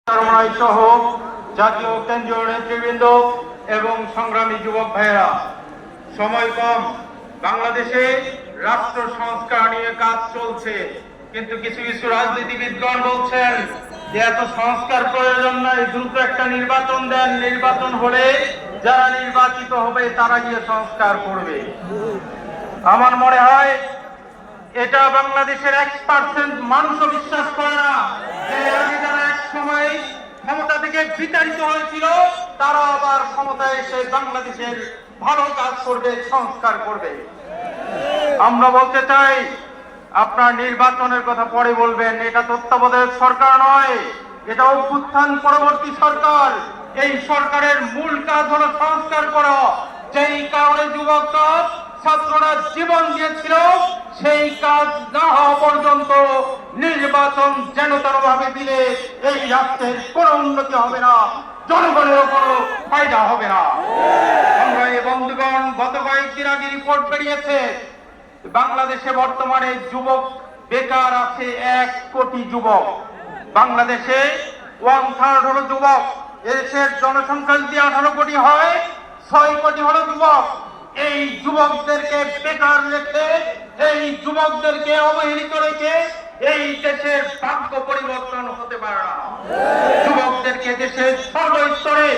সহ জাতীয় কেন্দ্রীয় নেতৃবৃন্দ এবং সংগ্রামী যুবক ভাইয়েরা, সময় কম, বাংলাদেশে রাষ্ট্র সংস্কার নিয়ে কাজ চলছে, কিন্তু কিছু কিছু রাজনীতিবিদগণ বলছেন যে এত সংস্কার প্রয়োজন নাই, দ্রুত একটা নির্বাচন দেন, নির্বাচন হলে যারা নির্বাচিত হবে তারা গিয়ে সংস্কার করবে। আমার মনে হয় এটা বাংলাদেশের 1% মানুষও বিশ্বাস করে না যে যারা এক সময় ক্ষমতা থেকে বিতাড়িত হয়েছিল তারা আবার ক্ষমতায় এসে বাংলাদেশের ভালো কাজ করবে, সংস্কার করবে। আমরা বলতে চাই, আপনার নির্বাচনের কথা পরে বলবেন, এটা তত্ত্বাবধায়ক সরকার নয়, এটা অভ্যুত্থান পরবর্তী সরকার। এই সরকারের মূল কাজ হলো সংস্কার করা। যেই কারণে যুবকরা ছাত্ররা জীবন দিয়েছিল, সেই কাজ না হওয়া পর্যন্ত নির্বাচন যেন তেনভাবে দিলে এই রাষ্ট্রের কোনো উন্নতি হবে না, জনগণেরও কোনো ফায়দা হবে না। আমরা এই বন্ধুগণ, গত কয়েকদিন আগে রিপোর্ট বেরিয়েছে, বাংলাদেশে বর্তমানে যুবক বেকার আছে 1 কোটি যুবক। বাংলাদেশে 1/3 হলো যুবক। দেশের জনসংখ্যা যদি 18 কোটি হয়, 6 কোটি হলো যুবক। এই যুবকদেরকে বেকার রেখে, এই যুবকদেরকে অবহেলিত রেখে এই দেশের ভাগ্য পরিবর্তন হতে পারে না। যুবকদেরকে দেশের সর্বস্তরে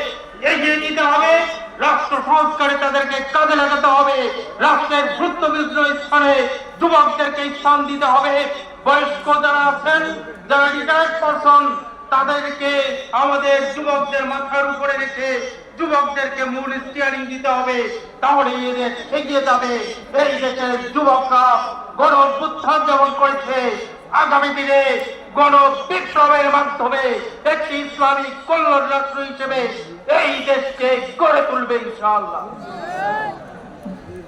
এগিয়ে দিতে হবে, রাষ্ট্র সংস্কারে তাদেরকে কাজে লাগাতে হবে, রাষ্ট্রের গুরুত্বপূর্ণ স্থানে যুবকদেরকে স্থান দিতে হবে। বয়স্ক যারা আছেন, যারা রিটায়ার্ড পারসন, তাদেরকে আমাদের যুবকদের মাথার উপরে রেখে যুবকদেরকে মূল স্টিয়ারিং দিতে হবে, তাহলে এই দেশ এগিয়ে যাবে। এই দেশের যুবকরা গণ অভ্যুত্থান যেমন করেছে, আগামী দিনে গণ বিপ্লবের মাধ্যমে একটি ইসলামিক কল্যাণ রাষ্ট্র হিসেবে এই দেশকে গড়ে তুলবে ইনশাআল্লাহ।